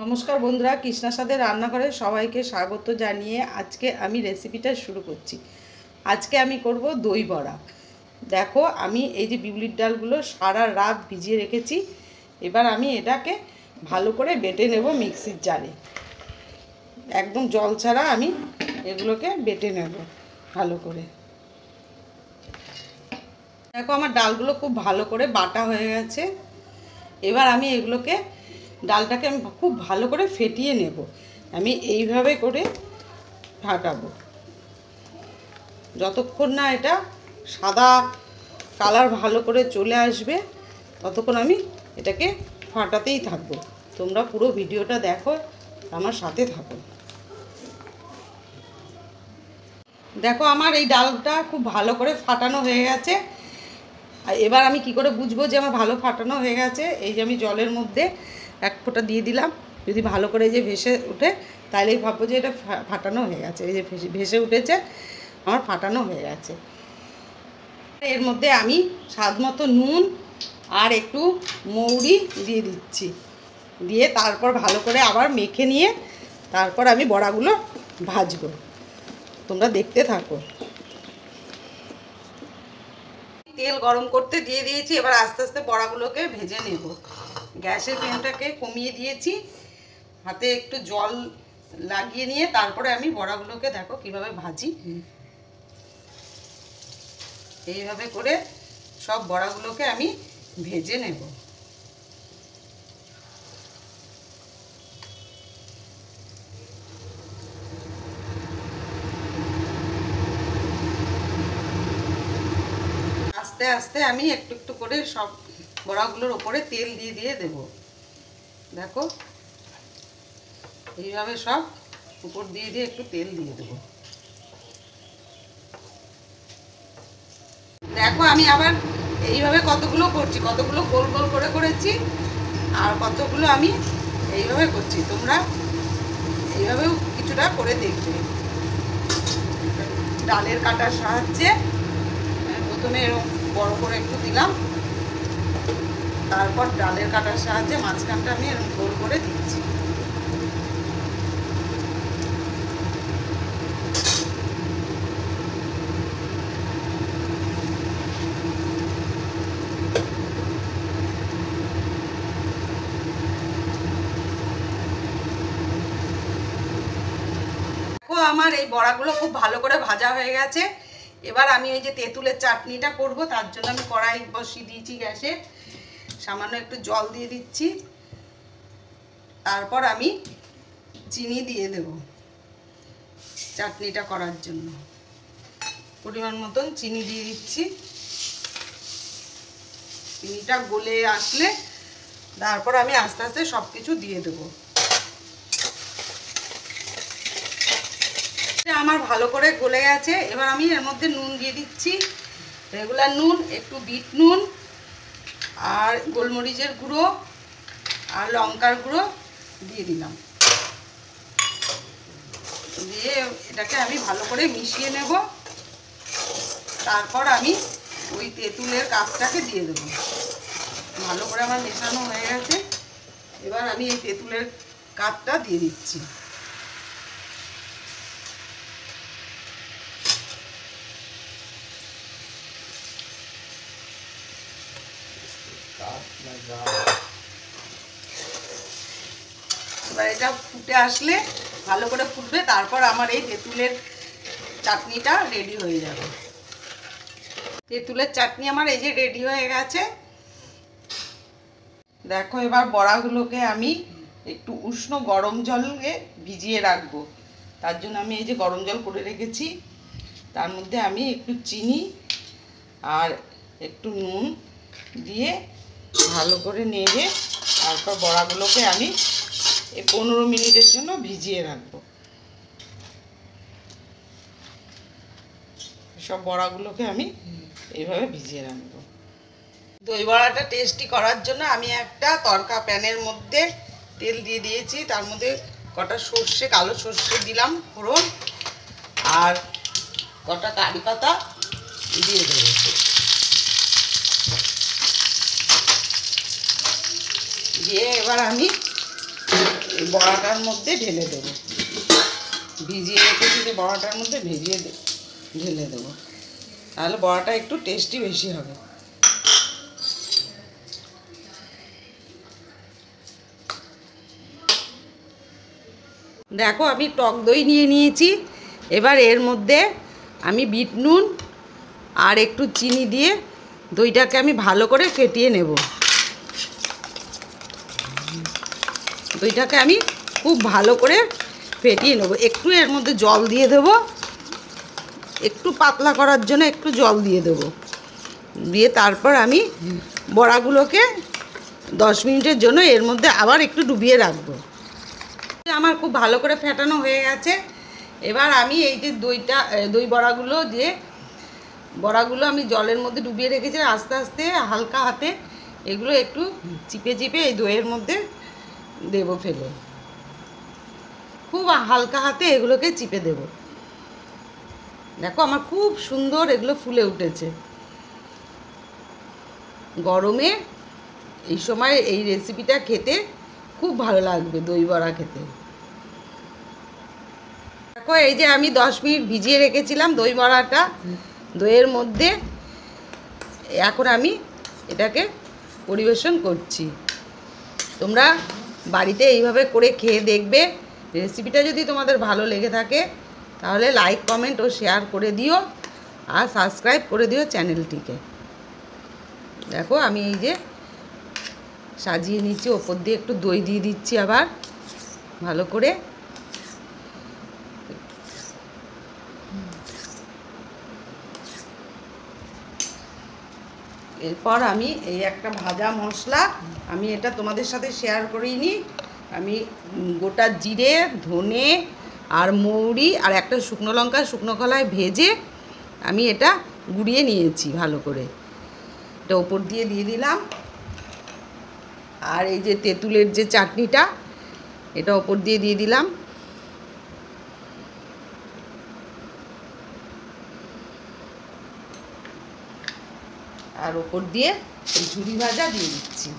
নমস্কার বন্ধুরা, কৃষ্ণার সাথে রান্নাঘরে সবাইকে স্বাগত জানিয়ে আজকে আমি রেসিপিটা শুরু করছি। আজকে আমি করব দই বড়া। দেখো, আমি এই যে বিউলির ডালগুলো সারা রাত ভিজিয়ে রেখেছি। এবার আমি এটাকে ভালো করে বেটে নেব মিক্সির জারে। একদম জল ছাড়া আমি এগুলোকে বেটে নেব ভালো করে। দেখো, আমার ডালগুলো খুব ভালো করে বাটা হয়ে গেছে। এবার আমি এগুলোকে ডালটাকে আমি খুব ভালো করে ফেটিয়ে নেব। আমি এইভাবে করে ফাটাবো যতক্ষণ না এটা সাদা কালার ভালো করে চলে আসবে, ততক্ষণ আমি এটাকে ফাটাতেই থাকবো। তোমরা পুরো ভিডিওটা দেখো, আমার সাথে থাকো। দেখো, আমার এই ডালটা খুব ভালো করে ফাটানো হয়ে গেছে। আর এবার আমি কি করে বুঝবো যে আমার ভালো ফাটানো হয়ে গেছে? এই যে আমি জলের মধ্যে এক ফোঁটা দিয়ে দিলাম। যদি ভালো করে যে ভেসে ওঠে তাহলেই ভাববো যে এটা ফাটানো হয়ে গেছে। এই যে ভেসে উঠেছে, আমার ফাটানো হয়ে গেছে। এর মধ্যে আমি স্বাদ মতো নুন আর একটু মৌরি দিয়ে দিচ্ছি। দিয়ে তারপর ভালো করে আবার মেখে নিয়ে তারপর আমি বড়াগুলো ভাজবো। তোমরা দেখতে থাকো। তেল গরম করতে দিয়ে দিয়েছি। এবার আস্তে আস্তে বড়াগুলোকে ভেজে নেব। গ্যাসের ফ্লেমটাকে কমিয়ে দিয়েছি। হাতে একটু জল লাগিয়ে নিয়ে তারপরে আমি বড়াগুলোকে দেখো কিভাবে ভাজি। এইভাবে করে সব বড়াগুলোকে আমি ভেজে নেব। আস্তে আস্তে আমি একটু একটু করে সব বড়াগুলোর ওপরে তেল দিয়ে দিয়ে দেব। দেখো, এইভাবে সব উপর দিয়ে দিয়ে একটু তেল দিয়ে দেবো। দেখো, আমি আবার এইভাবে কতগুলো করছি, কতগুলো গোল গোল করে করেছি, আর কতগুলো আমি এইভাবে করছি। তোমরা এইভাবেও কিছুটা করে দেখবে। ডালের কাটার সাহায্যে প্রথমে এরকম বড় করে একটু দিলাম, তারপর ডালের কাটার সাহায্যে মাঝখানটা আমি এরকম গোল করে দিচ্ছি। আমার এই বড়াগুলো খুব ভালো করে ভাজা হয়ে গেছে। এবার আমি এই যে তেঁতুলের চাটনিটা করব, তার জন্য আমি কড়াই বসিয়ে দিয়েছি গ্যাসে। সামান্য একটু জল দিয়ে দিচ্ছি। তারপর আমি চিনি দিয়ে দেব চাটনিটা করার জন্য। পরিমাণ মতন চিনি দিয়ে দিচ্ছি। চিনিটা গলে আসলে তারপর আমি আস্তে আস্তে সব কিছু দিয়ে দেবো। আমার ভালো করে গলে গেছে। এবার আমি এর মধ্যে নুন দিয়ে দিচ্ছি, রেগুলার নুন, একটু বিট নুন আর গোলমরিচের গুঁড়ো আর লঙ্কার গুঁড়ো দিয়ে দিলাম। দিয়ে এটাকে আমি ভালো করে মিশিয়ে নেব। তারপর আমি ওই তেঁতুলের কাপটাকে দিয়ে দেবো। ভালো করে আমার মেশানো হয়ে গেছে। এবার আমি এই তেঁতুলের কাপটা দিয়ে দিচ্ছি। এবার এটা ফুটে আসলে, ভালো করে ফুটবে, তারপর আমার এই তেঁতুলের চাটনিটা রেডি হয়ে যাবে। তেঁতুলের চাটনি আমার এই যে রেডি হয়ে গেছে। দেখো, এবার বড়াগুলোকে আমি একটু উষ্ণ গরম জলে ভিজিয়ে রাখবো। তার জন্য আমি এই যে গরম জল করে রেখেছি, তার মধ্যে আমি একটু চিনি আর একটু নুন দিয়ে ভালো করে নেড়ে তারপর বড়াগুলোকে আমি 15 মিনিটের জন্য ভিজিয়ে রাখবো। সব বড়াগুলোকে আমি এইভাবে ভিজিয়ে রাখবো। দই বড়াটা টেস্টি করার জন্য আমি একটা তড়কা প্যানের মধ্যে তেল দিয়ে দিয়েছি। তার মধ্যে কটা সর্ষে, কালো সর্ষে দিলাম ফোড়ন, আর কটা কারি পাতা দিয়ে দেবো। দিয়ে এবার আমি এই বড়াটার মধ্যে ঢেলে দেবো, ভিজিয়ে রেখেছি যে বড়াটার মধ্যে ঢেলে দেবো, তাহলে বড়াটা একটু টেস্টি বেশি হবে। দেখো আমি টক দই নিয়ে নিয়েছি। এবার এর মধ্যে আমি বিট নুন আর একটু চিনি দিয়ে দইটাকে আমি ভালো করে ফেটিয়ে নেব। দইটাকে আমি খুব ভালো করে ফেটিয়ে নেব। একটু এর মধ্যে জল দিয়ে দেবো, একটু পাতলা করার জন্য একটু জল দিয়ে দেবো, দিয়ে তারপর আমি বড়াগুলোকে 10 মিনিটের জন্য এর মধ্যে আবার একটু ডুবিয়ে রাখবো। আমার খুব ভালো করে ফেটানো হয়ে গেছে। এবার আমি এই যে দই বড়াগুলো আমি জলের মধ্যে ডুবিয়ে রেখেছি, আস্তে আস্তে হালকা হাতে এগুলো একটু চিপে চিপে এই দইয়ের মধ্যে দেবো ফেলে, খুব হালকা হাতে এগুলোকে চিপে দেব। দেখো আমার খুব সুন্দর এগুলো ফুলে উঠেছে। গরমে এই সময় এই রেসিপিটা খেতে খুব ভালো লাগবে, দই বড়া খেতে। দেখো এই যে আমি 10 মিনিট ভিজিয়ে রেখেছিলাম দই বড়াটা দইয়ের মধ্যে, এখন আমি এটাকে পরিবেশন করছি। তোমরা বাড়িতে এইভাবে করে খেয়ে দেখবে। রেসিপিটা যদি তোমাদের ভালো লেগে থাকে তাহলে লাইক কমেন্ট ও শেয়ার করে দিও, আর সাবস্ক্রাইব করে দিও চ্যানেলটিকে। দেখো আমি এই যে সাজিয়ে নিচ্ছি, ওপর দিয়ে একটু দই দিয়ে দিচ্ছি আবার ভালো করে। এরপর আমি এই একটা ভাজা মশলা, আমি এটা তোমাদের সাথে শেয়ার করিনি, আমি গোটা জিরে, ধনে আর মৌরি আর একটা শুকনো লঙ্কা শুকনো কলায় ভেজে আমি এটা গুঁড়িয়ে নিয়েছি ভালো করে, এটা ওপর দিয়ে দিলাম। আর এই যে তেঁতুলের যে চাটনিটা, এটা ওপর দিয়ে দিলাম। আর ওপর দিয়ে ঝুরি ভাজা দিয়ে দিচ্ছি।